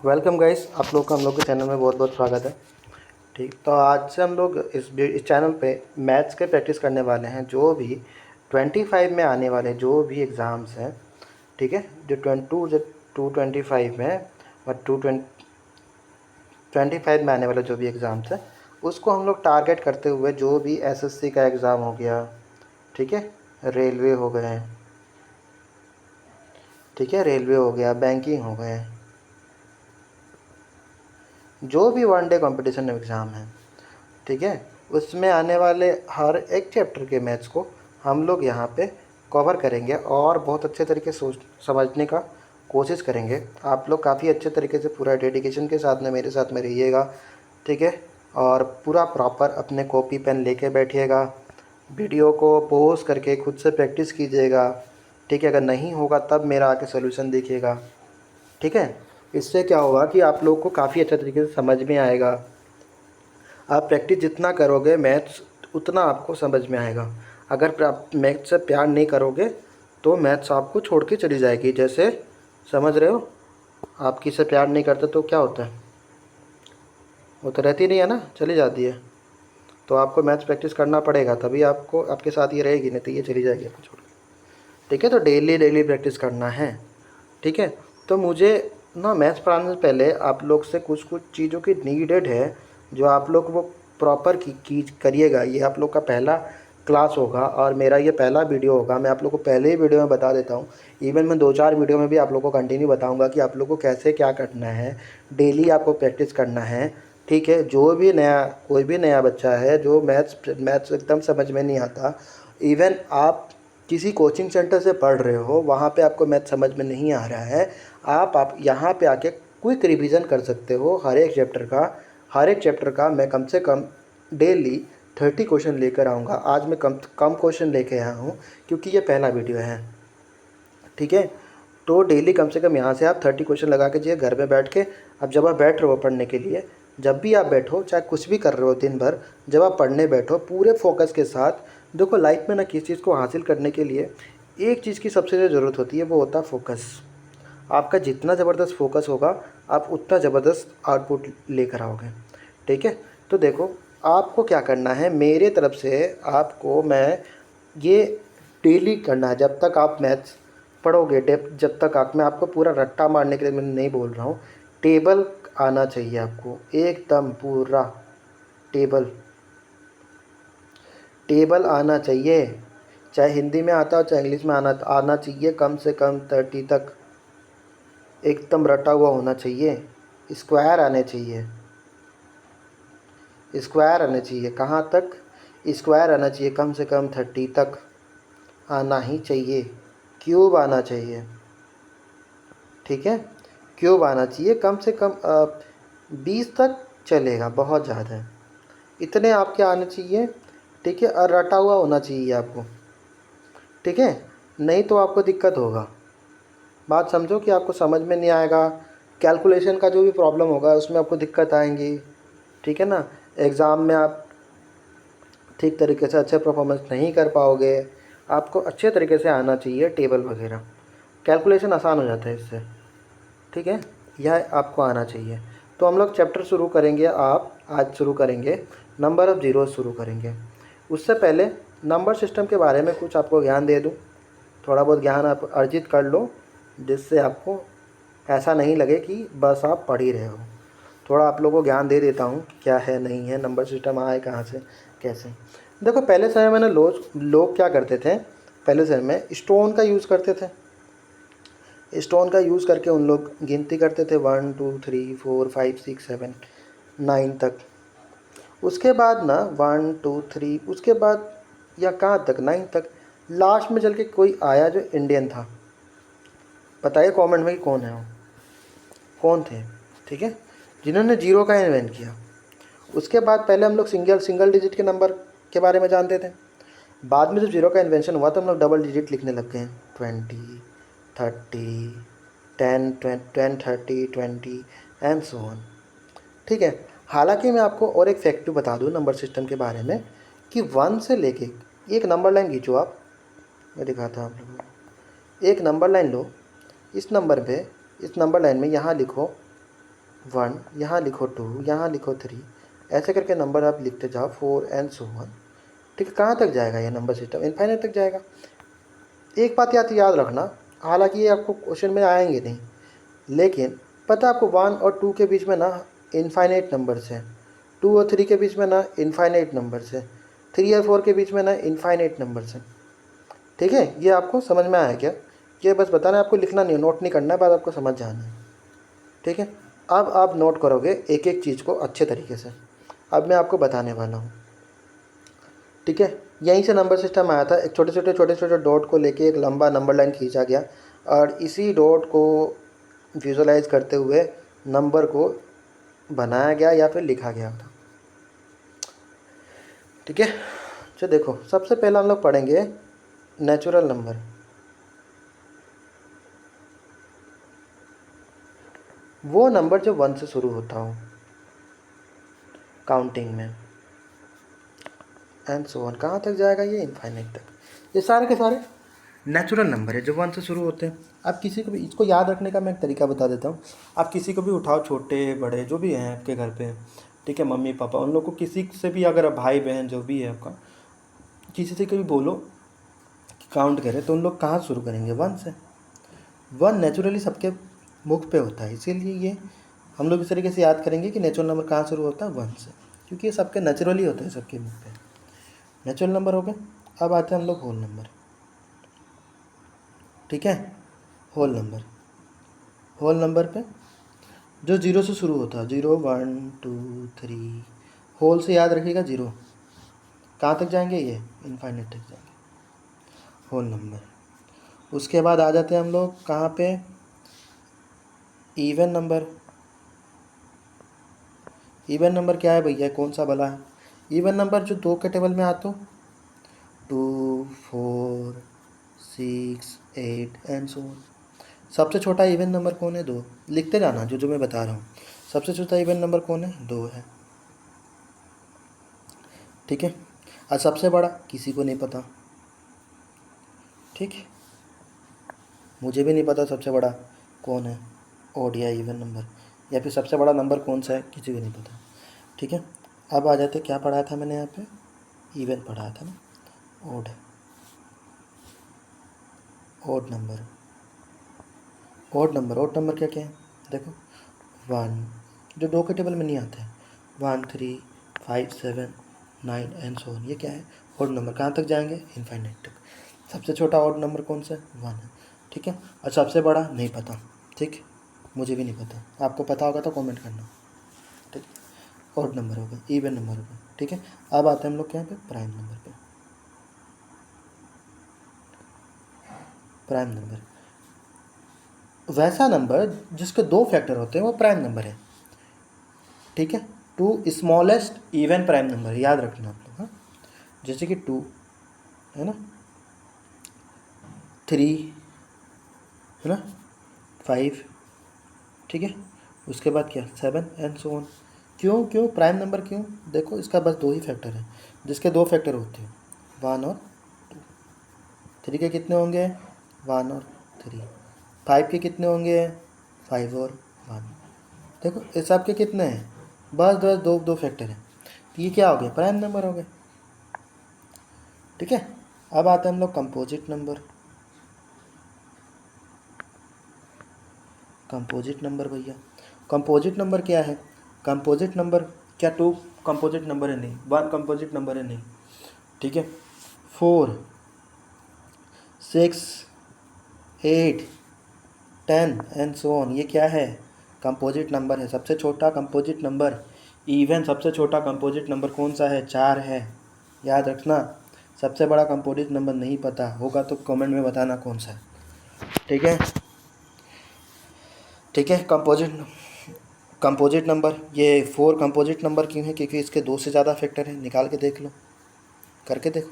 Welcome guys, आप लोग का हम लोग के चैनल में बहुत बहुत स्वागत है। ठीक, तो आज से हम लोग इस चैनल पे मैथ्स के प्रैक्टिस करने वाले हैं। जो भी 25 में आने वाले जो भी एग्ज़ाम्स हैं, ठीक है, जो 225 में और 225 में आने वाले जो भी एग्ज़ाम्स हैं उसको हम लोग टारगेट करते हुए, जो भी एसएससी का एग्ज़ाम हो गया, ठीक है, रेलवे हो गए, ठीक है, रेलवे हो गया, बैंकिंग हो गए, जो भी वनडे कंपटीशन एग्ज़ाम है, ठीक है, उसमें आने वाले हर एक चैप्टर के मैथ्स को हम लोग यहाँ पे कवर करेंगे और बहुत अच्छे तरीके से समझने का कोशिश करेंगे। आप लोग काफ़ी अच्छे तरीके से पूरा डेडिकेशन के साथ में मेरे साथ में रहिएगा, ठीक है, और पूरा प्रॉपर अपने कॉपी पेन लेके बैठिएगा। वीडियो को पॉज करके खुद से प्रैक्टिस कीजिएगा, ठीक है। अगर नहीं होगा तब मेरा आके सोल्यूशन देखिएगा, ठीक है। इससे क्या होगा कि आप लोग को काफ़ी अच्छे तरीके से समझ में आएगा। आप प्रैक्टिस जितना करोगे मैथ्स उतना आपको समझ में आएगा। अगर आप मैथ्स से प्यार नहीं करोगे तो मैथ्स आपको छोड़ के चली जाएगी। जैसे समझ रहे हो, आप किसी से प्यार नहीं करते तो क्या होता है, वो तो रहती नहीं है ना, चली जाती है। तो आपको मैथ्स प्रैक्टिस करना पड़ेगा, तभी आपको आपके साथ ये रहेगी, नहीं तो ये चली जाएगी आपको छोड़ के, ठीक है। तो डेली डेली प्रैक्टिस करना है, ठीक है। तो मुझे ना मैथ्स पढ़ाने से पहले आप लोग से कुछ कुछ चीज़ों की नीडेड है, जो आप लोग वो प्रॉपर की करिएगा। ये आप लोग का पहला क्लास होगा और मेरा ये पहला वीडियो होगा। मैं आप लोग को पहले ही वीडियो में बता देता हूँ, इवन मैं 2-4 वीडियो में भी आप लोग को कंटिन्यू बताऊँगा कि आप लोग को कैसे क्या करना है। डेली आपको प्रैक्टिस करना है, ठीक है। जो भी नया कोई भी नया बच्चा है जो मैथ्स एकदम समझ में नहीं आता, इवन आप किसी कोचिंग सेंटर से पढ़ रहे हो, वहाँ पे आपको मैथ समझ में नहीं आ रहा है, आप यहाँ पे आके क्विक रिवीजन कर सकते हो हर एक चैप्टर का मैं कम से कम डेली 30 क्वेश्चन लेकर आऊँगा। आज मैं कम कम क्वेश्चन लेके आया हूँ क्योंकि ये पहला वीडियो है, ठीक है। तो डेली कम से कम यहाँ से आप 30 क्वेश्चन लगा के जाइए घर में बैठ के। अब जब आप बैठ रहे हो पढ़ने के लिए, जब भी आप बैठो, चाहे कुछ भी कर रहे हो दिन भर, जब आप पढ़ने बैठो पूरे फोकस के साथ, देखो लाइफ में ना किसी चीज़ को हासिल करने के लिए एक चीज़ की सबसे ज़्यादा ज़रूरत होती है, वो होता है फोकस। आपका जितना ज़बरदस्त फोकस होगा आप उतना ज़बरदस्त आउटपुट लेकर आओगे, ठीक है। तो देखो आपको क्या करना है, मेरे तरफ से आपको मैं ये डेली करना है। जब तक आप मैथ्स पढ़ोगे, जब तक आप, मैं आपको पूरा रट्टा मारने के लिए मैं नहीं बोल रहा हूँ, टेबल आना चाहिए आपको एकदम पूरा। टेबल टेबल आना चाहिए, चाहे हिंदी में आता हो चाहे इंग्लिश में आना आना चाहिए। कम से कम 30 तक एकदम रटा हुआ होना चाहिए। स्क्वायर आने चाहिए, स्क्वायर आने चाहिए, कहाँ तक, स्क्वायर आना चाहिए कम से कम 30 तक आना ही चाहिए। क्यूब आना चाहिए, ठीक है, क्यूब आना चाहिए कम से कम 20 तक चलेगा, बहुत ज़्यादा है, इतने आपके आने चाहिए, ठीक है। और रटा हुआ होना चाहिए आपको, ठीक है, नहीं तो आपको दिक्कत होगा। बात समझो कि आपको समझ में नहीं आएगा, कैलकुलेशन का जो भी प्रॉब्लम होगा उसमें आपको दिक्कत आएंगी, ठीक है ना। एग्ज़ाम में आप ठीक तरीके से अच्छे परफॉर्मेंस नहीं कर पाओगे। आपको अच्छे तरीके से आना चाहिए टेबल वगैरह, कैलकुलेशन आसान हो जाता है इससे, ठीक है, यह आपको आना चाहिए। तो हम लोग चैप्टर शुरू करेंगे, आप आज शुरू करेंगे नंबर ऑफ़ ज़ीरो शुरू करेंगे। उससे पहले नंबर सिस्टम के बारे में कुछ आपको ज्ञान दे दूँ, थोड़ा बहुत ज्ञान आप अर्जित कर लो, जिससे आपको ऐसा नहीं लगे कि बस आप पढ़ ही रहे हो। थोड़ा आप लोगों को ज्ञान दे देता हूँ क्या है नहीं है, नंबर सिस्टम आए कहाँ से कैसे। देखो पहले समय में ना लोग क्या करते थे, पहले समय में स्टोन का यूज़ करते थे। स्टोन का यूज़ करके उन लोग गिनती करते थे 1 2 3 4 5 6 7 9 तक। उसके बाद ना 1 2 3, उसके बाद या कहाँ तक 9 तक, लास्ट में चल के कोई आया जो इंडियन था। बताइए कमेंट में कि कौन है वो, कौन थे, ठीक है, जिन्होंने जीरो का इन्वेंट किया। उसके बाद पहले हम लोग सिंगल डिजिट के नंबर के बारे में जानते थे। बाद में जब जीरो का इन्वेंशन हुआ तो हम लोग डबल डिजिट लिखने लग गए, 20 30 10 30 20 एंड सो ऑन, ठीक है। हालांकि मैं आपको और एक फैक्ट भी बता दूं नंबर सिस्टम के बारे में, कि 1 से लेके एक नंबर लाइन खींचो आप, मैं दिखाता हूँ आप लोगों को। एक नंबर लाइन लो, इस नंबर पे, इस नंबर लाइन में यहाँ लिखो 1, यहाँ लिखो 2, यहाँ लिखो 3, ऐसे करके नंबर आप लिखते जाओ 4 एंड सो ऑन। ठीक है, कहाँ तक जाएगा ये नंबर सिस्टम? इनफाइनाइट तक जाएगा। एक बात याद रखना, हालांकि ये आपको क्वेश्चन में आएंगे नहीं, लेकिन पता आपको 1 और 2 के बीच में ना इनफाइनाइट नंबर्स हैं, 2 और 3 के बीच में ना इनफाइनाइट नंबर्स हैं, 3 और 4 के बीच में ना इनफाइनाइट नंबर्स हैं। ठीक है, ये आपको समझ में आया क्या? ये बस बताना है आपको, लिखना नहीं है, नोट नहीं करना है, बात आपको समझ जाना है। ठीक है, अब आप नोट करोगे एक एक चीज़ को अच्छे तरीके से। अब मैं आपको बताने वाला हूँ। ठीक है, यहीं से नंबर सिस्टम आया था। एक छोटे छोटे डॉट को लेके एक लंबा नंबर लाइन खींचा गया और इसी डॉट को विजुअलाइज करते हुए नंबर को बनाया गया या फिर लिखा गया था। ठीक है, तो देखो सबसे पहला हम लोग पढ़ेंगे नेचुरल नंबर। वो नंबर जो 1 से शुरू होता हो काउंटिंग में, एंड सो ऑन। कहाँ तक जाएगा ये? इनफाइनाइट तक। ये सारे के सारे नेचुरल नंबर है जो 1 से शुरू होते हैं। आप किसी को भी, इसको याद रखने का मैं एक तरीका बता देता हूँ। आप किसी को भी उठाओ, छोटे बड़े जो भी हैं आपके घर पे, ठीक है, मम्मी पापा, उन लोग को किसी से भी, अगर भाई बहन जो भी है आपका, किसी से कभी बोलो कि काउंट करें, तो उन लोग कहाँ शुरू करेंगे? 1 से। 1 नेचुरली सबके मुख पे होता है, इसीलिए ये हम लोग इस तरीके से याद करेंगे कि नेचुरल नंबर कहाँ शुरू होता है? 1 से, क्योंकि ये सबके नेचुरली होते हैं, सबके मुख पे। नेचुरल नंबर हो गए। अब आते हैं हम लोग होल नंबर। ठीक है, होल नंबर। होल नंबर पे जो 0 से शुरू होता है, 0 1 2 3, होल से याद रखिएगा 0। कहाँ तक जाएंगे? ये इनफाइनाइट तक जाएंगे, होल नंबर। उसके बाद आ जाते हैं हम लोग कहाँ पे? Even number. इवन नंबर क्या है भैया? कौन सा भला है? इवन नंबर जो 2 के टेबल में आते हो, 2 4 6 8 एंड सो ऑन। सबसे छोटा इवन नंबर कौन है? 2। लिखते जाना जो जो मैं बता रहा हूँ। सबसे छोटा इवन नंबर कौन है? 2 है। ठीक है, और सबसे बड़ा किसी को नहीं पता। ठीक है, मुझे भी नहीं पता सबसे बड़ा कौन है, ओड या इवन नंबर, या फिर सबसे बड़ा नंबर कौन सा है, किसी को नहीं पता। ठीक है, अब आ जाते, क्या पढ़ाया था मैंने यहाँ पे? इवन पढ़ाया था ना, odd. Odd number. Odd number, odd number क्या क्या है देखो? 1 जो 2 के टेबल में नहीं आते हैं, 1 3 5 7 9 एंड सो ऑन। ये क्या है? Odd number. कहाँ तक जाएंगे? इनफाइनाइट तक। सबसे छोटा ओड नंबर कौन सा है? 1 है। ठीक है, और सबसे बड़ा नहीं पता। ठीक, मुझे भी नहीं पता, आपको पता होगा तो कमेंट करना। ठीक, ओड नंबर हो गया, इवन नंबर हो गया। ठीक है, अब आते हैं हम लोग क्या पे? प्राइम नंबर पे। प्राइम नंबर वैसा नंबर जिसके 2 फैक्टर होते हैं, वो प्राइम नंबर है। ठीक है, 2 स्मॉलेस्ट इवन प्राइम नंबर, याद रखना आप लोग। हाँ, जैसे कि 2 है ना, 3 है ना, 5। ठीक है, उसके बाद क्या? 7 एंड सो ऑन। क्यों क्यों प्राइम नंबर क्यों? देखो इसका बस 2 ही फैक्टर है, जिसके 2 फैक्टर होते हैं, 1 और 2। 3 के कितने होंगे? 1 और 3। 5 के कितने होंगे? 5 और 1। देखो इस सब के कितने हैं? बस बस 2 फैक्टर हैं, तो ये क्या हो गया? प्राइम नंबर हो गए। ठीक है, अब आते हैं हम लोग कंपोजिट नंबर। कंपोजिट नंबर भैया, कंपोजिट नंबर क्या है? कंपोजिट नंबर क्या 2 कंपोजिट नंबर है? नहीं। 1 कंपोजिट नंबर है? नहीं। ठीक है, 4 6 8 10 एंड सो ऑन। ये क्या है? कंपोजिट नंबर है। सबसे छोटा कंपोजिट नंबर, इवन सबसे छोटा कंपोजिट नंबर कौन सा है? 4 है, याद रखना। सबसे बड़ा कंपोजिट नंबर नहीं पता होगा तो कमेंट में बताना कौन सा है। ठीक है, ठीक है, कंपोजिट नंबर, ये 4 कंपोजिट नंबर क्यों है? क्योंकि इसके 2 से ज़्यादा फैक्टर है। निकाल के देख लो, करके देखो।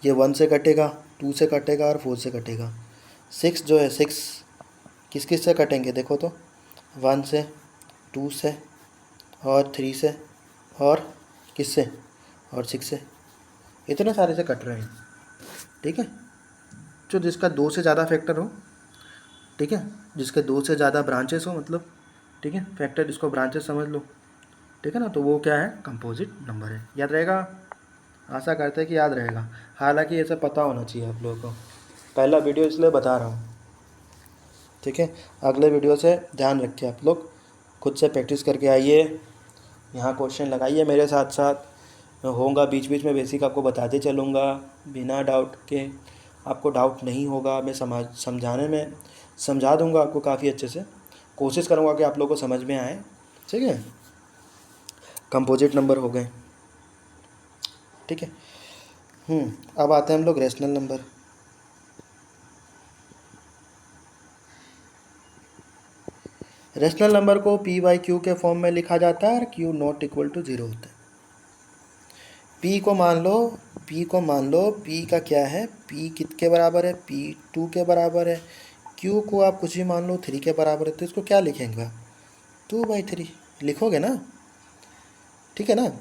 ये 1 से कटेगा, 2 से कटेगा और 4 से कटेगा। 6 जो है, 6 किस किस से कटेंगे देखो तो? 1 से, 2 से और 3 से, और किस से? और 6 से। इतने सारे से कट रहे हैं। ठीक है, जो जिसका 2 से ज़्यादा फैक्टर हो, ठीक है, जिसके 2 से ज़्यादा ब्रांचेस हो, मतलब ठीक है, फैक्टर इसको ब्रांचेस समझ लो, ठीक है ना। तो वो क्या है, कंपोजिट नंबर है। याद रहेगा, आशा करते हैं कि याद रहेगा। हालांकि ये सब पता होना चाहिए आप लोगों को, पहला वीडियो इसलिए बता रहा हूँ, ठीक है। अगले वीडियो से ध्यान रखिए आप लोग, खुद से प्रैक्टिस करके आइए, यहाँ क्वेश्चन लगाइए मेरे साथ साथ, मैं होऊंगा बीच बीच में बेसिक आपको बताते चलूँगा, बिना डाउट के, आपको डाउट नहीं होगा। मैं समझाने में समझा दूँगा आपको काफ़ी अच्छे से, कोशिश करूँगा कि आप लोगों को समझ में आए, ठीक है। कंपोजिट नंबर हो गए, ठीक है। अब आते हैं हम लोग रेशनल नंबर। रेशनल नंबर को पी बाई क्यू के फॉर्म में लिखा जाता है और Q not equal to zero होता है। पी को मान लो पी का क्या है, पी कितने बराबर है, पी 2 के बराबर है। क्यू को आप कुछ भी मान लो 3 के बराबर है, तो इसको क्या लिखेंगे आप, 2/3 लिखोगे ना, ठीक है ना।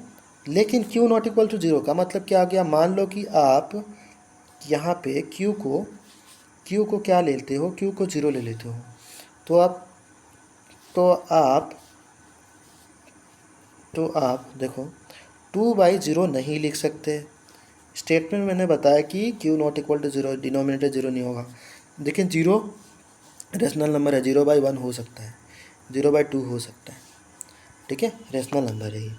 लेकिन Q not equal to zero का मतलब क्या आ गया, मान लो कि आप यहाँ पे क्यू को क्या लेते हो, क्यू को 0 ले लेते हो, तो आप देखो 2/0 नहीं लिख सकते। स्टेटमेंट में मैंने बताया कि Q not equal to 0, denominator 0 नहीं होगा। लेकिन 0 रेशनल नंबर है, 0/1 हो सकता है, 0/2 हो सकता है, ठीक है। रेशनल नंबर है ये,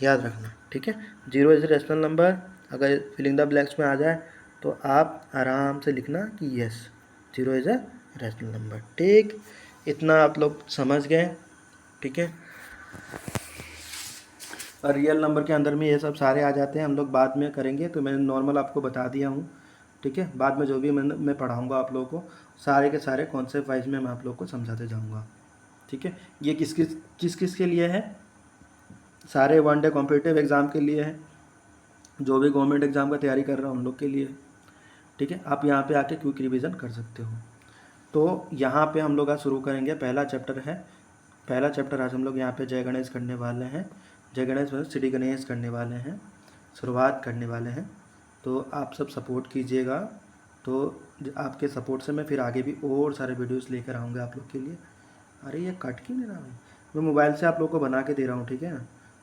याद रखना, ठीक है। 0 इज रेशनल नंबर। अगर फिलिंग द ब्लैंक्स में आ जाए तो आप आराम से लिखना कि yes 0 is a rational number, ठीक। इतना आप लोग समझ गए, ठीक है। और रियल नंबर के अंदर में ये सब सारे आ जाते हैं, हम लोग बाद में करेंगे, तो मैंने नॉर्मल आपको बता दिया हूँ, ठीक है। बाद में जो भी मैं पढ़ाऊँगा आप लोगों को, सारे के सारे कॉन्सेप्ट वाइज में मैं आप लोग को समझाते जाऊँगा, ठीक है। ये किस किस के लिए है, सारे वन डे कॉम्पिटिटिव एग्ज़ाम के लिए है, जो भी गवर्नमेंट एग्ज़ाम का तैयारी कर रहा हूँ उन लोग के लिए, ठीक है। आप यहाँ पे आके क्विक रिवीजन कर सकते हो। तो यहाँ पे हम लोग आज शुरू करेंगे, पहला चैप्टर आज हम लोग यहाँ पे जय गणेश करने वाले हैं। जय गणेश श्री गणेश करने वाले हैं, शुरुआत करने वाले हैं। तो आप सब सपोर्ट कीजिएगा, तो आपके सपोर्ट से मैं फिर आगे भी और सारे वीडियोस लेकर आऊँगा आप लोग के लिए। अरे ये कट क्यों नहीं रहा भाई, मैं मोबाइल से आप लोग को बना के दे रहा हूँ, ठीक है।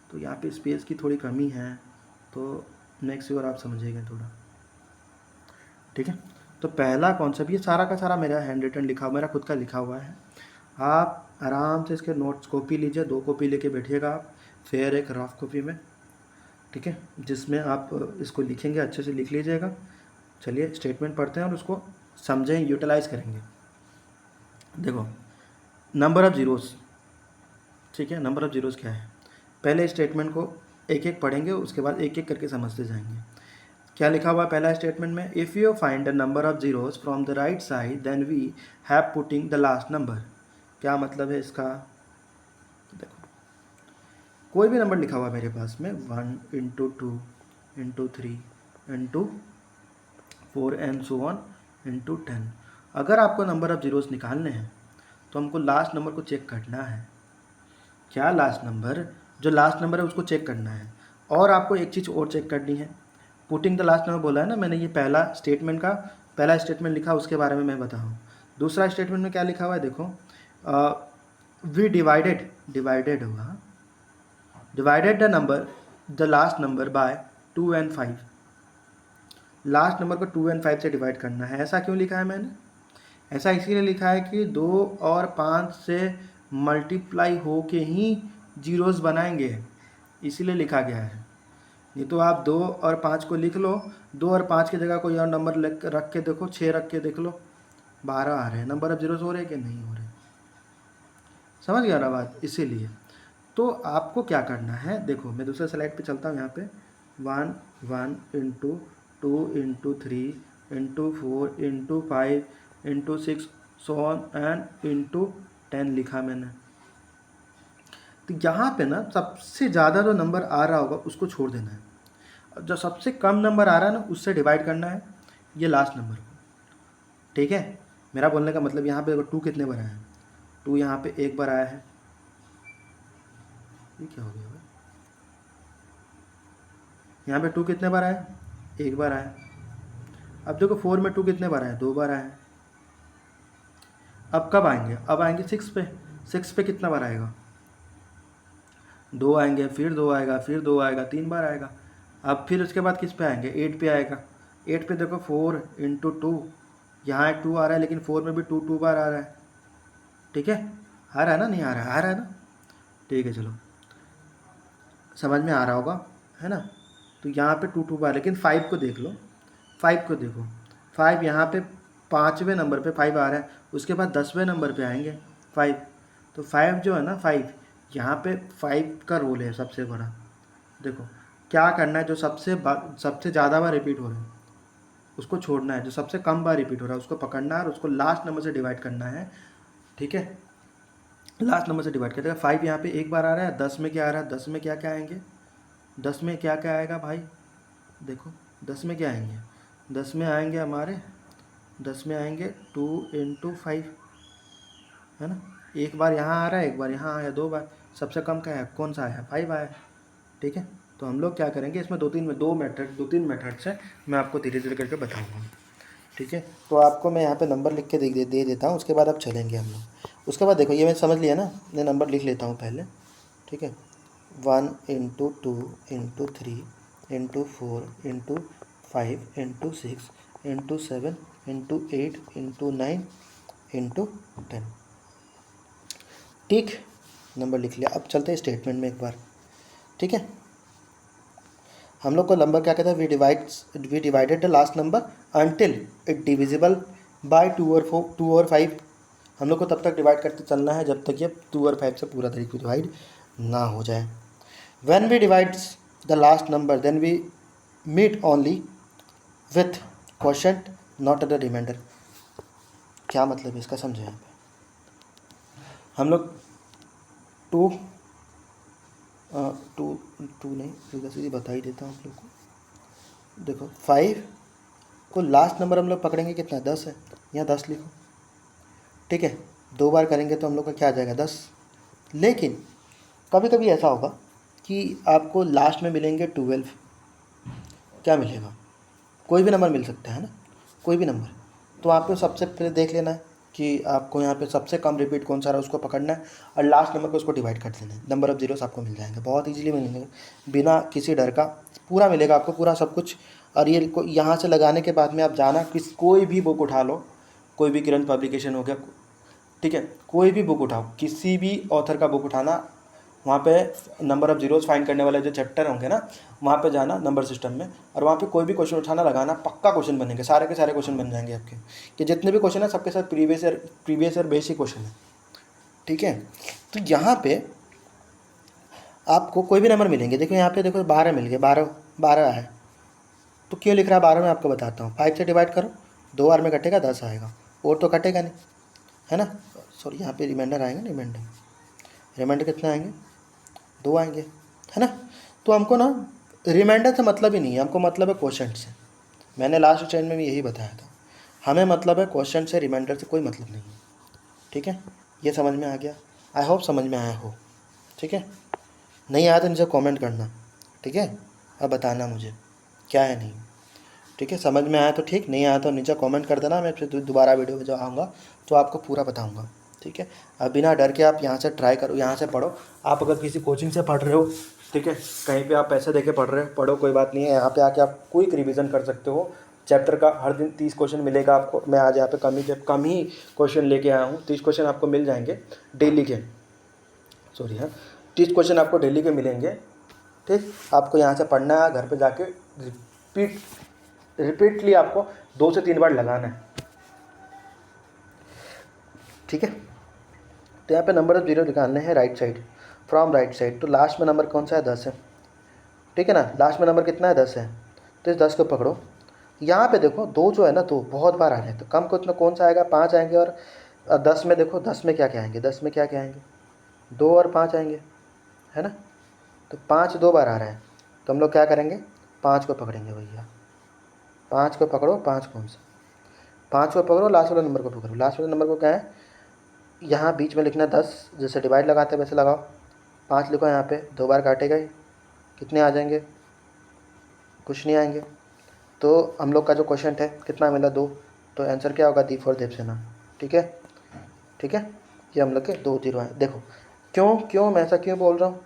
तो यहाँ पे स्पेस की थोड़ी कमी है, तो मेक श्योर आप समझिएगा थोड़ा, ठीक है। तो पहला कॉन्सेप्ट, ये सारा का सारा मेरा हैंड रिटन लिखा, मेरा खुद का लिखा हुआ है। आप आराम से इसके नोट्स कॉपी लीजिए, 2 कॉपी लेके बैठिएगा आप, फिर एक रफ कॉपी में, ठीक है, जिसमें आप इसको लिखेंगे, अच्छे से लिख लीजिएगा। चलिए स्टेटमेंट पढ़ते हैं और उसको समझें, यूटिलाइज करेंगे। देखो नंबर ऑफ़ ज़ीरोस, ठीक है, नंबर ऑफ़ ज़ीरोस क्या है, पहले स्टेटमेंट को एक एक पढ़ेंगे, उसके बाद एक एक करके समझते जाएंगे। क्या लिखा हुआ है पहला स्टेटमेंट में, if you find the number of zeros from the right side then we have putting the last number. क्या मतलब है इसका, देखो कोई भी नंबर लिखा हुआ है मेरे पास में 1 into 2 into 3 into 4 and so on into 10। अगर आपको नंबर ऑफ जीरोस निकालने हैं तो हमको लास्ट नंबर को चेक करना है। क्या लास्ट नंबर, जो लास्ट नंबर है उसको चेक करना है। और आपको एक चीज़ और चेक करनी है, पुटिंग द लास्ट नंबर बोला है ना मैंने, ये पहला स्टेटमेंट लिखा, उसके बारे में मैं बताऊँ। दूसरा स्टेटमेंट में क्या लिखा हुआ है, देखो वी डिवाइडेड हुआ, divided the last number by 2 and 5। Last number को 2 and 5 से डिवाइड करना है। ऐसा क्यों लिखा है मैंने, ऐसा इसीलिए लिखा है कि 2 और 5 से मल्टीप्लाई हो के ही जीरोस बनाएंगे, इसीलिए लिखा गया है। नहीं तो आप 2 और 5 को लिख लो, 2 और 5 की जगह कोई और नंबर रख के देखो, 6 रख के देख लो, 12 आ रहे हैं। नंबर ऑफ जीरोस हो रहे हैं कि नहीं हो रहे, समझ गया ना बात। इसीलिए तो आपको क्या करना है, देखो मैं दूसरे स्लाइड पे चलता हूँ। यहाँ पे 1 into 2 into 3 into 4 into 5 into 6 so on and into 10 लिखा मैंने। तो यहाँ पे ना सबसे ज़्यादा जो नंबर आ रहा होगा उसको छोड़ देना है, जो सबसे कम नंबर आ रहा है ना उससे डिवाइड करना है ये लास्ट नंबर को, ठीक है। मेरा बोलने का मतलब यहाँ पे 2 कितने बार आया है, 2 यहाँ पे एक बार आया है, ये क्या हो गया भाई, यहाँ पे 2 कितने बार आया, एक बार आया। अब देखो 4 में 2 कितने बार आया, 2 बार आया। अब कब आएंगे, अब आएंगे 6 पे। 6 पे कितना बार आएगा, 2 आएंगे, फिर 2 आएगा, फिर 2 आएगा, 3 बार आएगा। अब फिर उसके बाद किस पे आएंगे, 8 पे आएगा। 8 पे देखो 4 इंटू 2, यहाँ 2 आ रहा है लेकिन 4 में भी 2 बार आ रहा है। ठीक है, आ रहा है ना, नहीं आ रहा है, आ रहा है ना। ठीक है, चलो समझ में आ रहा होगा, है ना। तो यहाँ पे 2 बार, लेकिन 5 को देख लो, 5 को देखो, 5 यहाँ पे 5वें नंबर पे 5 आ रहा है, उसके बाद 10वें नंबर पे आएंगे 5। तो 5 जो है ना, 5 यहाँ पे 5 का रोल है सबसे बड़ा। देखो क्या करना है, जो सबसे ज़्यादा बार रिपीट हो रहा है उसको छोड़ना है, जो सबसे कम बार रिपीट हो रहा है उसको पकड़ना है और उसको लास्ट नंबर से डिवाइड करना है। ठीक है, लास्ट नंबर से डिवाइड कर देगा। 5 यहाँ पे एक बार आ रहा है, 10 में क्या आ रहा है, 10 में क्या क्या आएंगे, 10 में क्या क्या आएगा भाई, देखो 10 में क्या आएंगे, 10 में आएंगे हमारे, 10 में आएंगे 2 इंटू 5, है ना। एक बार यहाँ आ रहा है, एक बार यहाँ आया, 2 बार। सबसे कम क्या है, कौन सा आया, 5 आया। ठीक है, तो हम लोग क्या करेंगे इसमें, दो तीन मेथड से मैं आपको धीरे धीरे करके बताऊँगा। ठीक है, तो आपको मैं यहाँ पे नंबर लिख के दे देता हूँ, उसके बाद अब चलेंगे हम लोग। उसके बाद देखो ये मैं समझ लिया ना, मैं नंबर लिख लेता हूँ पहले। ठीक है, 1 into 2 into 3 into 4 into 5 into 6 into 7 into 8 into 9 into 10। ठीक, नंबर लिख लिया। अब चलते हैं स्टेटमेंट में एक बार। ठीक है, हम लोग को नंबर क्या कहता है, we divided the last number until it divisible by 2 और 5। हम लोग को तब तक डिवाइड करते चलना है जब तक ये 2 और 5 से पूरा तरीके से डिवाइड ना हो जाए। When we divides the last number then we meet only with quotient not the remainder. क्या मतलब है इसका, समझे। यहाँ पे हम लोग टू नहीं, सीधा सीधी बता ही देता हूँ आप लोग को। देखो 5 को लास्ट नंबर हम लोग पकड़ेंगे कितना, 10 है, यहाँ 10 लिखो। ठीक है, 2 बार करेंगे तो हम लोग का क्या आ जाएगा, 10। लेकिन कभी कभी ऐसा होगा कि आपको लास्ट में मिलेंगे 12। क्या मिलेगा, कोई भी नंबर मिल सकता है ना, कोई भी नंबर। तो आपको सबसे पहले देख लेना है कि आपको यहाँ पे सबसे कम रिपीट कौन सा रहा है उसको पकड़ना है और लास्ट नंबर को उसको डिवाइड कर देना है। नंबर ऑफ जीरोस आपको मिल जाएंगे, बहुत इजीली मिलेंगे, बिना किसी डर का पूरा मिलेगा आपको, पूरा सब कुछ। और ये यहाँ से लगाने के बाद में आप जाना कोई भी बुक उठा लो, कोई भी किरण पब्लिकेशन हो गया, ठीक है, कोई भी बुक उठाओ, किसी भी ऑथर का बुक उठाना, वहाँ पे नंबर ऑफ जीरोस फाइंड करने वाले जो चैप्टर होंगे ना, वहाँ पे जाना नंबर सिस्टम में, और वहाँ पे कोई भी क्वेश्चन उठाना, लगाना, पक्का क्वेश्चन बनेंगे, सारे के सारे क्वेश्चन बन जाएंगे आपके, कि जितने भी क्वेश्चन है सबके साथ प्रीवियस ईयर बेसिक क्वेश्चन है। ठीक है, तो यहाँ पे आपको कोई भी नंबर मिलेंगे। देखो यहाँ पे देखो 12 मिल गए, 12 है, तो क्यों लिख रहा है 12 मैं आपको बताता हूँ। 5 से डिवाइड करो, 2 बार में कटेगा, 10 आएगा, और तो कटेगा नहीं, है ना। सॉरी, यहाँ पे रिमाइंडर आएंगे, रिमाइंडर कितना आएंगे, 2 आएंगे, है ना। तो हमको ना रिमाइंडर से मतलब ही नहीं है, हमको मतलब है क्वेश्चन से। मैंने लास्ट स्टैंड में भी यही बताया था, हमें मतलब है क्वेश्चन से, रिमाइंडर से कोई मतलब नहीं है। ठीक है, ये समझ में आ गया, आई होप समझ में आया हो। ठीक है, नहीं आया तो नीचे कमेंट करना। ठीक है, अब बताना मुझे क्या है नहीं। ठीक है, समझ में आया तो ठीक, नहीं आया तो नीचे कमेंट कर देना, मैं फिर दोबारा वीडियो में जब आऊँगा तो आपको पूरा बताऊँगा। ठीक है, अब बिना डर के आप यहाँ से ट्राई करो, यहाँ से पढ़ो। आप अगर किसी कोचिंग से पढ़ रहे हो, ठीक है, कहीं पे आप पैसे देके पढ़ रहे हो, पढ़ो, कोई बात नहीं है। यहाँ पे आके आप क्विक रिवीजन कर सकते हो चैप्टर का। हर दिन 30 क्वेश्चन मिलेगा आपको। मैं आज यहाँ पे कम ही क्वेश्चन लेके आया हूँ, 30 क्वेश्चन आपको मिल जाएंगे डेली के, सॉरी हाँ, 30 क्वेश्चन आपको डेली के मिलेंगे। ठीक, आपको यहाँ से पढ़ना है, घर पे जाके रिपीटली आपको 2 से 3 बार लगाना है। ठीक है, तो यहाँ पे नंबर ऑफ जीरो निकालने हैं right side, from right side. तो लास्ट में नंबर कौन सा है, 10 है। ठीक है ना, लास्ट में नंबर कितना है, 10 है। तो इस 10 को पकड़ो, यहाँ पे देखो 2 जो है ना, 2 बहुत बार आ रहे हैं, तो कम को कौन सा आएगा, 5 आएंगे। और 10 में देखो, 10 में क्या क्या आएंगे, 10 में क्या क्या आएंगे, 2 और 5 आएंगे, है ना। तो 5 2 बार आ रहा है, तो हम लोग क्या करेंगे, 5 को पकड़ेंगे भैया, 5 को पकड़ो। 5 कौन सा, 5 को पकड़ो, लास्ट वाले नंबर को पकड़ो। लास्ट वाले नंबर को क्या है, यहाँ बीच में लिखना 10, जैसे डिवाइड लगाते हैं वैसे लगाओ। 5 लिखो, यहाँ पे 2 बार काटेगा ही, कितने आ जाएंगे, कुछ नहीं आएंगे। तो हम लोग का जो क्वेश्चन है कितना मिला, 2, तो आंसर क्या होगा, दी फॉर देवसेना। ठीक है, ठीक है, ये हम लोग के 2 0 हैं। देखो क्यों मैं ऐसा क्यों बोल रहा हूँ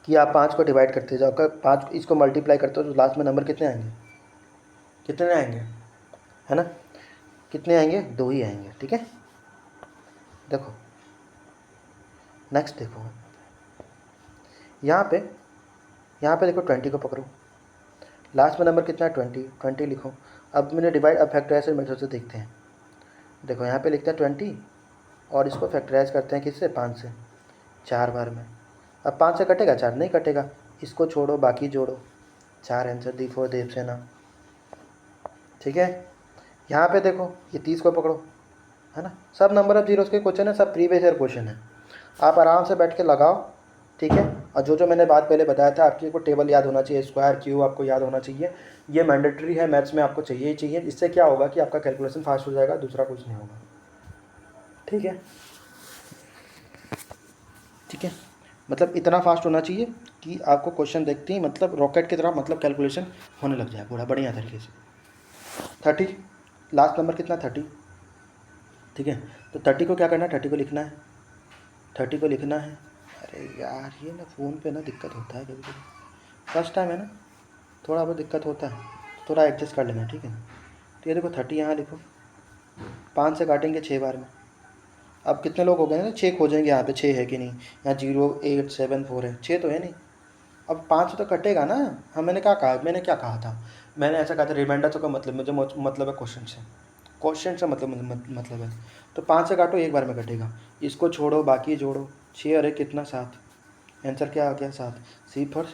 कि आप 5 को डिवाइड करते जाओ, अगर 5 इसको मल्टीप्लाई करते हो तो लास्ट में नंबर कितने आएंगे, कितने आएंगे, है ना, कितने आएंगे, 2 ही आएंगे। ठीक है, देखो नेक्स्ट देखो यहाँ पे देखो 20 को पकड़ो, लास्ट में नंबर कितना है 20 लिखो। अब मैंने डिवाइड, अब फैक्टराइजेशन मेथड से देखते हैं। देखो यहाँ पे लिखते हैं 20 और इसको फैक्टराइज करते हैं किससे, 5 से, 4 बार में। अब 5 से कटेगा 4, नहीं कटेगा, इसको छोड़ो बाकी जोड़ो, 4 आंसर दी फॉर देवसेना। ठीक है, यहाँ पे देखो ये 30 को पकड़ो, है ना, सब नंबर ऑफ जीरोस के क्वेश्चन है, सब प्रीवियस ईयर क्वेश्चन है, आप आराम से बैठ के लगाओ। ठीक है, और जो मैंने बात पहले बताया था, आपकी को टेबल याद होना चाहिए, स्क्वायर क्यूब आपको याद होना चाहिए, ये मैंडेटरी है, मैथ्स में आपको चाहिए ही चाहिए। इससे क्या होगा कि आपका कैलकुलेशन फास्ट हो जाएगा, दूसरा कुछ नहीं होगा। ठीक है, ठीक है, मतलब इतना फास्ट होना चाहिए कि आपको क्वेश्चन देखते ही मतलब रॉकेट की तरह मतलब कैलकुलेशन होने लग जाए पूरा बढ़िया तरीके से। 30, लास्ट नंबर कितना, 30। ठीक है, तो 30 को क्या करना है, 30 को लिखना है, 30 को लिखना है। अरे यार ये ना फ़ोन पे ना दिक्कत होता है कभी कभी, फर्स्ट टाइम है ना, थोड़ा बहुत दिक्कत होता है, थोड़ा एडजस्ट कर लेना। ठीक है, तो ये देखो 30 यहाँ लिखो, 5 से काटेंगे 6 बार में। अब कितने लोग हो गए ना, 6 खोजेंगे यहाँ पे, 6 है कि नहीं, यहाँ 0 8 7 4 है, 6 तो है नहीं। अब 5 से तो कटेगा ना। हाँ मैंने क्या कहा, मैंने ऐसा कहा था रिमाइंडर तो का मतलब मुझे मतलब है क्वेश्चन से, मतलब है। तो 5 से काटो, एक बार में कटेगा, इसको छोड़ो बाकी जोड़ो, 6 और 1 कितना, 7, आंसर क्या आ गया, 7। सी फॉर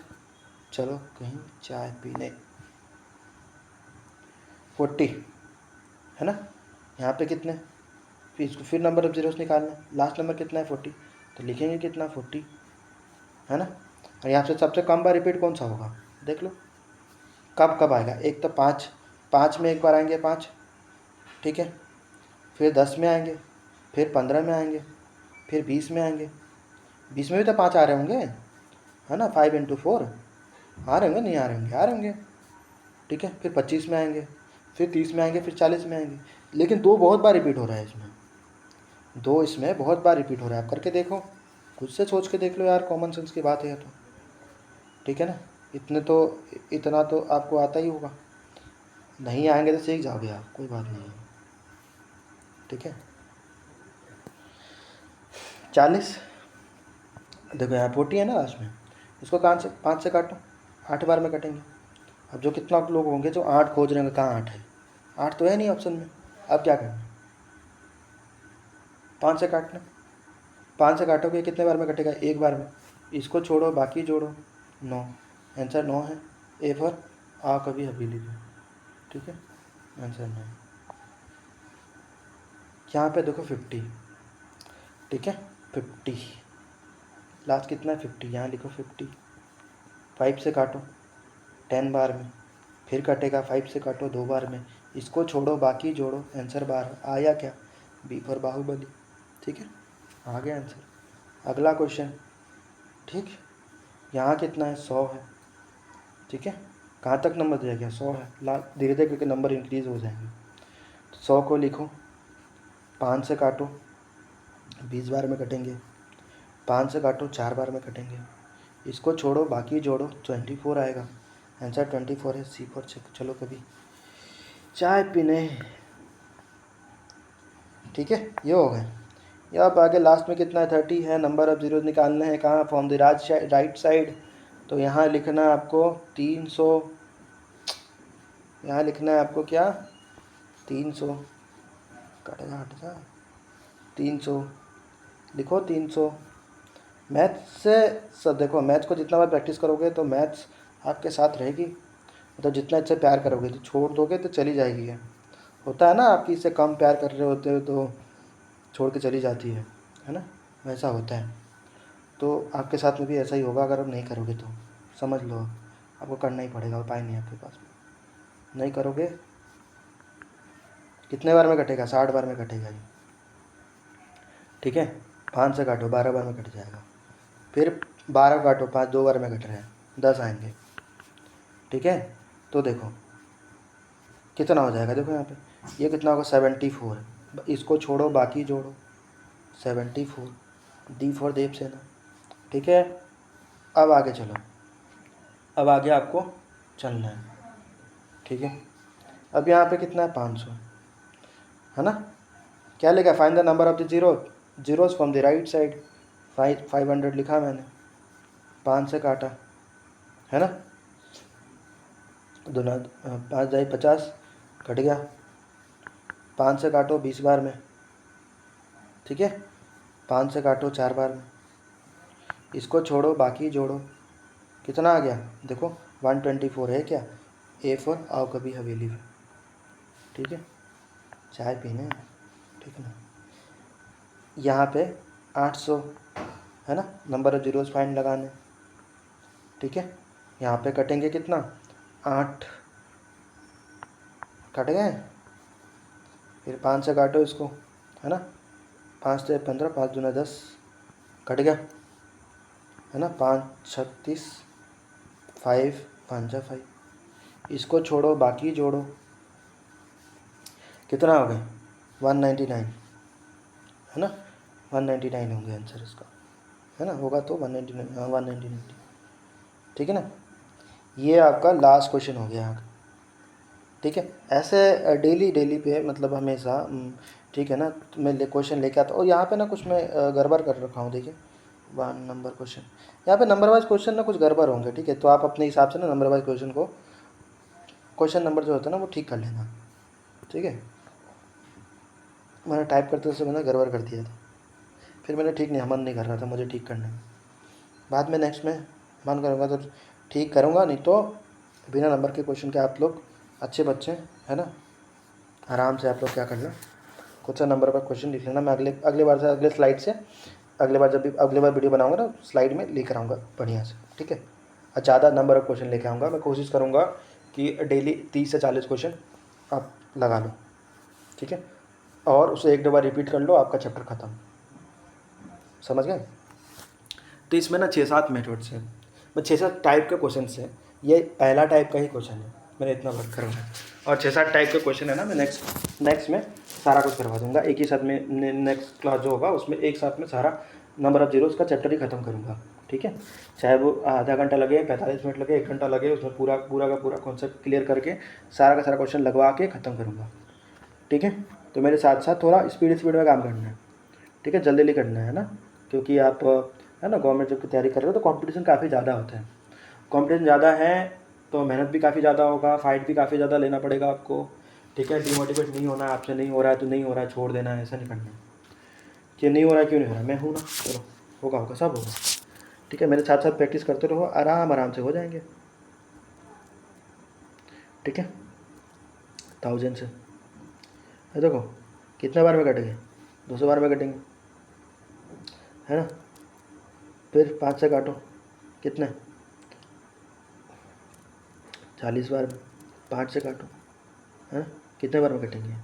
चलो कहीं चाय पीने, 40, है ना। यहाँ पे कितने, फिर नंबर ऑफ जीरोस निकालना, लास्ट नंबर कितना है 40, तो लिखेंगे कितना 40, है ना। और यहाँ से सबसे कम बार रिपीट कौन सा होगा, देख लो कब कब आएगा। एक तो 5 में एक बार आएंगे 5, ठीक है, फिर 10 में आएंगे, फिर 15 में आएंगे, फिर 20 में आएंगे, 20 में भी तो 5 आ रहे होंगे, है ना, 5 × 4 आ रहे होंगे, नहीं आ रहे होंगे, आ रहे होंगे। ठीक है, फिर 25 में आएंगे, फिर 30 में आएंगे, फिर 40 में आएंगे। लेकिन 2 बहुत बार रिपीट हो रहा है इसमें, 2 इसमें बहुत बार रिपीट हो रहा है। आप करके देखो, खुद से सोच के देख लो यार, कॉमन सेंस की बात है तो। ठीक है ना, इतना तो आपको आता ही होगा, नहीं आएंगे तो सीख जाओगे आप, कोई बात नहीं है। ठीक है, 40, देखो यहाँ 40 है ना लास्ट में, इसको कहाँ से 5 से काटो, 8 बार में कटेंगे। अब जो कितना लोग होंगे जो 8 खोज रहे होंगे, कहाँ 8 है, 8 तो है नहीं ऑप्शन में। अब क्या करना, 5 से काटना, 5 से काटोगे कितने बार में कटेगा, एक बार में, इसको छोड़ो बाकी जोड़ो, 9, आंसर 9 है। ए फॉर आ कभी हवेली पे। ठीक है, आंसर 9। यहाँ पे देखो 50, ठीक है, 50 लास्ट कितना है 50, यहाँ लिखो 50, 5 से काटो 10 बार में, फिर कटेगा, 5 से काटो 2 बार में, इसको छोड़ो बाकी जोड़ो, आंसर 12 आया क्या, बी फॉर बाहुबली। ठीक है, आ गया आंसर। अगला क्वेश्चन, ठीक, यहाँ कितना है 100 है। ठीक है, कहाँ तक नंबर दिया गया, 100 है, धीरे धीरे करके नंबर इंक्रीज हो जाएंगे। तो 100 को लिखो, 5 से काटो 20 बार में कटेंगे, 5 से काटो 4 बार में कटेंगे, इसको छोड़ो बाकी जोड़ो, 24 आएगा, आंसर 24 है। सी फॉर चलो कभी चाय पीने। ठीक है, ये हो गए। या अब आगे लास्ट में कितना है 30 है, नंबर ऑफ जीरो निकालने हैं, कहाँ, फ्रॉम द राइट साइड। तो यहाँ लिखना है आपको 300, यहाँ लिखना है आपको क्या, 300, कटेगा हट जा, 300 लिखो, 300। मैथ्स से सब देखो, मैथ्स को जितना बार प्रैक्टिस करोगे तो मैथ्स आपके साथ रहेगी, मतलब जितना इससे प्यार करोगे, तो छोड़ दोगे तो चली जाएगी। है होता है ना, आपकी इससे कम प्यार कर रहे होते हो तो छोड़ के चली जाती है ना, वैसा होता है। तो आपके साथ में भी ऐसा ही होगा, अगर आप नहीं करोगे तो समझ लो आपको करना ही पड़ेगा, उपाय नहीं आपके पास, नहीं करोगे। कितने बार में कटेगा, 60 बार में कटेगा ये। ठीक है, 5 से काटो 12 बार में कट जाएगा, फिर 12 काटो 5, 2 बार में कट रहे हैं, 10 आएंगे। ठीक है, तो देखो कितना हो जाएगा, देखो यहाँ पे ये कितना होगा 74, इसको छोड़ो बाकी जोड़ो, 74, डी फॉर देवसेना। ठीक है, अब आगे चलो, अब आगे आपको चलना है। ठीक है, अब यहाँ पे कितना है 500, है ना। क्या लिखा, find the number of the zeros from the right side. 500 लिखा मैंने, 5 से काटा, है ना। दोनों 5 जाए 50, कट गया। 5 से काटो 20 बार में, ठीक है। 5 से काटो 4 बार में, इसको छोड़ो बाकी जोड़ो, कितना आ गया देखो 124 है क्या। ए फॉर आओ कभी हवेली में, ठीक है, चाय पीने, ठीक है ना। यहाँ पे 800 है ना, नंबर ऑफ जीरोस फाइंड लगाने, ठीक है। यहाँ पे कटेंगे कितना, 8 कट गए। फिर 5 से काटो इसको, है ना, 5 से 15, 5 दूना 10, कट गया, है ना। 5 36, 5 5 5, इसको छोड़ो बाकी जोड़ो, कितना हो गया 199, है ना। 199 होंगे आंसर इसका, है ना, होगा तो 199, हाँ 199, ठीक है ना। ये आपका लास्ट क्वेश्चन हो गया, ठीक है। ऐसे डेली पे मतलब हमेशा, ठीक है ना। तो मैं क्वेश्चन लेके आता हूँ, और यहाँ पे ना कुछ मैं गड़बड़ कर रखा हूँ, देखिए 1 नंबर क्वेश्चन, यहाँ पे नंबर वाइज क्वेश्चन ना कुछ गड़बड़ होंगे, ठीक है। तो आप अपने हिसाब से ना नंबर वाइज क्वेश्चन को, क्वेश्चन नंबर जो होता है ना वो ठीक कर लेना, ठीक है। मैंने टाइप करते समय मैंने गड़बड़ कर दिया था, फिर मैंने ठीक नहीं, मन नहीं कर रहा था मुझे ठीक करने में, बाद में नेक्स्ट में मन करूँगा तो ठीक करूँगा, नहीं तो बिना नंबर के क्वेश्चन के आप लोग अच्छे बच्चे, है ना, आराम से आप लोग क्या करना, कुछ नंबर पर क्वेश्चन लिख लेना। मैं अगले बार से, अगले स्लाइड से, अगले बार जब भी अगले बार वीडियो बनाऊंगा ना, स्लाइड में लेकर आऊँगा बढ़िया से, ठीक है। और ज़्यादा नंबर ऑफ क्वेश्चन लेके आऊँगा, मैं कोशिश करूँगा कि डेली 30 से 40 क्वेश्चन आप लगा लो, ठीक है। और उसे 1-2 बार रिपीट कर लो, आपका चैप्टर ख़त्म, समझ गए। तो इसमें ना 6-7 मेथड्स हैं, मैं 6-7 टाइप के क्वेश्चन है, ये पहला टाइप का ही क्वेश्चन है, मैंने इतना वर्क करूँगा। और 6-7 टाइप के क्वेश्चन है ना, मैं नेक्स्ट में सारा कुछ करवा दूंगा एक ही साथ में। नेक्स्ट क्लास जो होगा उसमें एक साथ में सारा नंबर ऑफ जीरोस का चैप्टर ही ख़त्म करूँगा, ठीक है। चाहे वो आधा घंटा लगे, 45 मिनट लगे, 1 घंटा लगे, उसमें पूरा का पूरा कॉन्सेप्ट क्लियर करके सारा का सारा क्वेश्चन लगवा के ख़त्म करूँगा, ठीक है। तो मेरे साथ साथ थोड़ा स्पीड में काम करना है, ठीक है, जल्दी करना है ना, क्योंकि आप, है ना, गवर्नमेंट जॉब की तैयारी कर रहे हो तो कंपटीशन काफ़ी ज़्यादा होता है। कंपटीशन ज़्यादा है तो मेहनत भी काफ़ी ज़्यादा होगा, फाइट भी काफ़ी ज़्यादा लेना पड़ेगा आपको, ठीक है। डिमोटिवेट नहीं होना है, आपसे नहीं हो रहा है तो नहीं हो रहा है, छोड़ देना है, ऐसा नहीं करना है कि नहीं हो रहा है, क्यों नहीं हो रहा है, मैं हूँ ना, चलो होगा सब होगा, ठीक है। मेरे साथ साथ प्रैक्टिस करते रहो, आराम से हो जाएंगे, ठीक है। 1000 से देखो कितने बार में कटेंगे, 200 बार में कटेंगे, है ना। फिर 5 से काटो, कितने 40 बार में, 5 से काटो, है ना, कितने बार में कटेंगे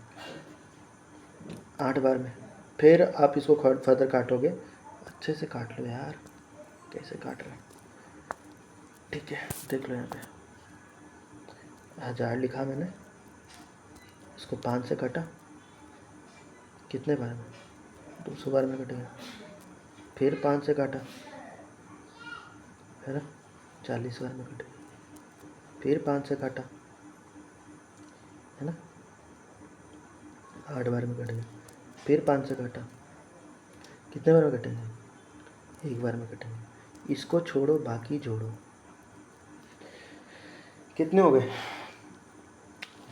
8 बार में। फिर आप इसको फर्दर काटोगे, अच्छे से काट लो यार, कैसे काट रहे हैं, ठीक है। देख लो यहाँ पे 1000 लिखा मैंने, इसको 5 से काटा, कितने बार में 200 बार में कटेगा। फिर 5 से काटा, है ना, 40 बार में कटेगा। फिर 5 से काटा, है ना, 8 बार में कटेगा। फिर 5 से काटा, कितने बार में कटेंगे, 1 बार में कटेंगे। इसको छोड़ो बाकी जोड़ो, कितने हो गए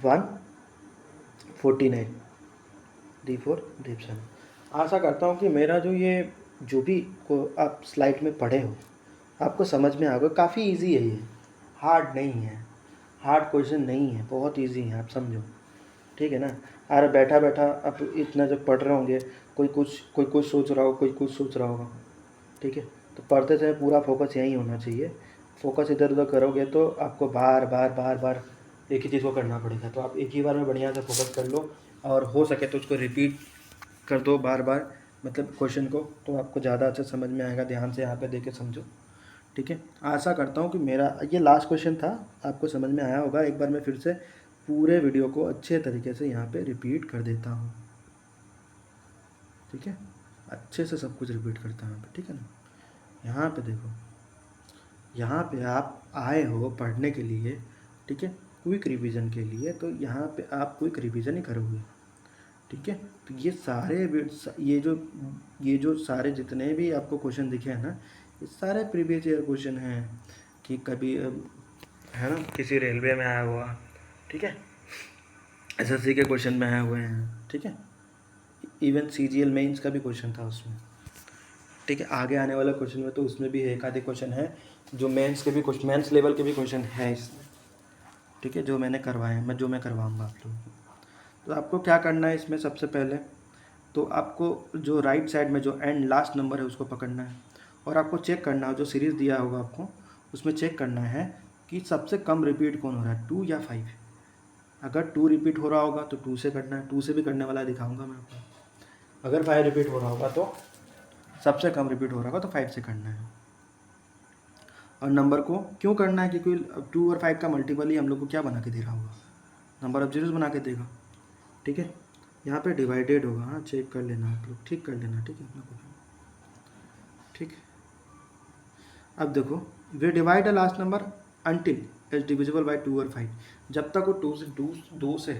149, डी फॉर डिप्शन। आशा करता हूँ कि मेरा जो भी को आप स्लाइड में पढ़े हो आपको समझ में आ गया। काफ़ी इजी है ये, हार्ड नहीं है, हार्ड क्वेश्चन नहीं है, बहुत इजी है, आप समझो, ठीक है ना। अरे बैठा आप इतना जब पढ़ रहे होंगे, कोई कुछ सोच रहा हो, कोई कुछ सोच रहा होगा, ठीक है। तो पढ़ते समय पूरा फोकस यहीं होना चाहिए, फोकस इधर उधर करोगे तो आपको बार बार एक ही चीज़ को करना पड़ेगा। तो आप एक ही बार में बढ़िया से फोकस कर लो, और हो सके तो उसको रिपीट कर दो बार, मतलब क्वेश्चन को, तो आपको ज़्यादा अच्छा समझ में आएगा। ध्यान से यहाँ पे देख के समझो, ठीक है। आशा करता हूँ कि मेरा ये लास्ट क्वेश्चन था, आपको समझ में आया होगा। एक बार मैं फिर से पूरे वीडियो को अच्छे तरीके से यहाँ पे रिपीट कर देता हूँ, ठीक है। अच्छे से सब कुछ रिपीट करता हूँ, ठीक है ना। यहाँ पे देखो, यहाँ पे आप आए हो पढ़ने के लिए, ठीक है, क्विक रिवीजन के लिए, तो यहाँ पे आप क्विक रिवीजन ही करोगे, ठीक है। तो ये सारे ये जो सारे जितने भी आपको क्वेश्चन दिखे हैं ना, ये सारे प्रीवियस ईयर क्वेश्चन हैं कि कभी है ना, किसी रेलवे में आया हुआ, ठीक है, एसएससी के क्वेश्चन में आए हुए हैं, ठीक है। इवन सीजीएल मेंस का भी क्वेश्चन था उसमें, ठीक है। आगे आने वाला क्वेश्चन में तो उसमें भी एक आधे क्वेश्चन है जो मेंस के भी क्वेश्चन, मेंस लेवल के भी क्वेश्चन है इसमें, ठीक है, जो मैंने करवाए हैं, जो मैं करवाऊँगा आप लोगों को। तो आपको क्या करना है इसमें, सबसे पहले तो आपको जो राइट साइड में जो एंड लास्ट नंबर है उसको पकड़ना है, और आपको चेक करना है जो सीरीज़ दिया होगा आपको, उसमें चेक करना है कि सबसे कम रिपीट कौन हो रहा है, 2 या 5। अगर 2 रिपीट हो रहा होगा तो 2 से करना है, 2 से भी करने वाला दिखाऊंगा मैं आपको। अगर 5 रिपीट हो रहा होगा तो सबसे कम रिपीट हो रहा होगा तो 5 से करना है। और नंबर को क्यों करना है, क्योंकि 2 और 5 का मल्टीपल ही हम लोग को क्या बना के दे रहा होगा, नंबर ऑफ जीरोस बना के देगा, ठीक है। यहाँ पे डिवाइडेड होगा, हाँ चेक कर लेना आप लोग, ठीक कर लेना, ठीक है अपना को, ठीक है। अब देखो, we divide the last number until is divisible by 2 और 5। जब तक वो 2 से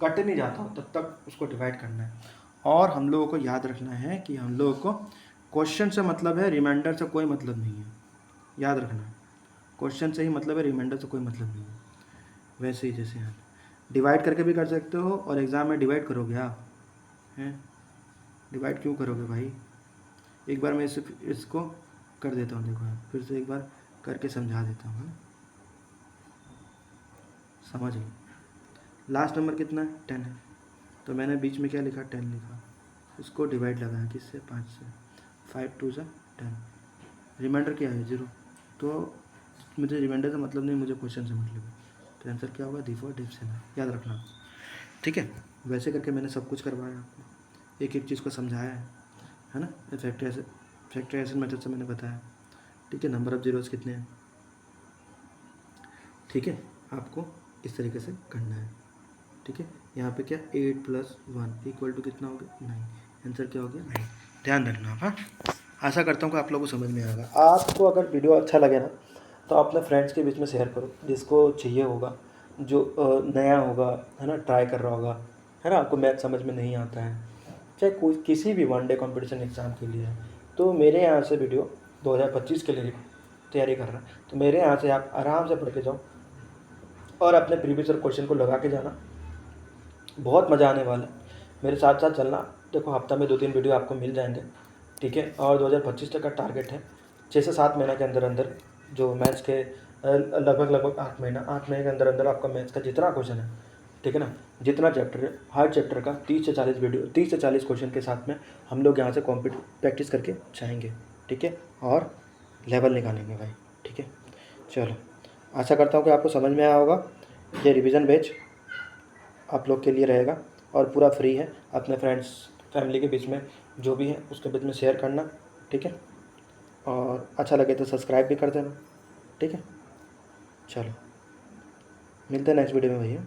कट नहीं जाता तब तक उसको डिवाइड करना है। और हम लोगों को याद रखना है कि हम लोगों को क्वेश्चन से मतलब है, रिमाइंडर से कोई मतलब नहीं है, याद रखना है। क्वेश्चन से ही मतलब है, रिमाइंडर से कोई मतलब नहीं है। वैसे ही जैसे आप डिवाइड करके भी कर सकते हो, और एग्ज़ाम में डिवाइड करोगे आप हैं, डिवाइड क्यों करोगे भाई। एक बार मैं इसको कर देता हूँ, देखो फिर से एक बार करके समझा देता हूँ, समझ लो। लास्ट नंबर कितना है, 10 है, तो मैंने बीच में क्या लिखा, 10 लिखा, इसको डिवाइड लगाया किससे, 5 से, 5 2 10, रिमाइंडर क्या है 0। तो मुझे रिमाइंडर से मतलब नहीं, मुझे क्वेश्चन से मतलब है। तो आंसर क्या होगा, D4 डिप से ना, याद रखना, ठीक है। वैसे करके मैंने सब कुछ करवाया आपको, एक एक चीज़ को समझाया है ना। फैक्टराइजेशन मेथड से मैंने बताया, ठीक है। नंबर ऑफ जीरोस कितने हैं, ठीक है, आपको इस तरीके से करना है, ठीक है। यहाँ पे क्या, 8 + 1 = कितना हो गया, 9। आंसर क्या हो गया, 9। ध्यान रखना आप, हाँ। आशा करता हूँ कि आप लोगों को समझ में आएगा। आपको अगर वीडियो अच्छा लगे ना तो अपने फ्रेंड्स के बीच में शेयर करो, जिसको चाहिए होगा, जो नया होगा, है ना, ट्राई कर रहा होगा, है ना, आपको मैथ समझ में नहीं आता है, चाहे कोई किसी भी वनडे कंपटीशन एग्ज़ाम के लिए है, तो मेरे यहाँ से वीडियो 2025 के लिए तैयारी कर रहा है, तो मेरे यहाँ से आप आराम से पढ़ के जाओ और अपने प्रीवियस ईयर क्वेश्चन को लगा के जाना, बहुत मज़ा आने वाला है। मेरे साथ साथ चलना, देखो हफ्ता में 2-3 वीडियो आपको मिल जाएंगे, ठीक है। और 2025 तक का टारगेट है 6 से 7 महीने के अंदर अंदर, जो मैथ्स के लगभग 8 महीने के अंदर अंदर आपका मैथ्स का जितना क्वेश्चन है, ठीक है ना, जितना चैप्टर है, हर चैप्टर का 30 से 40 वीडियो, 30 से 40 क्वेश्चन के साथ में हम लोग यहाँ से प्रैक्टिस करके जाएंगे, ठीक है, और लेवल निकालेंगे भाई, ठीक है। चलो, आशा करता हूँ कि आपको समझ में आया होगा। ये रिवीजन बैच आप लोग के लिए रहेगा और पूरा फ्री है। अपने फ्रेंड्स फैमिली के बीच में जो भी है उसके बीच में शेयर करना, ठीक है, और अच्छा लगे तो सब्सक्राइब भी कर देना, ठीक है। चलो, मिलते हैं नेक्स्ट वीडियो में भैया।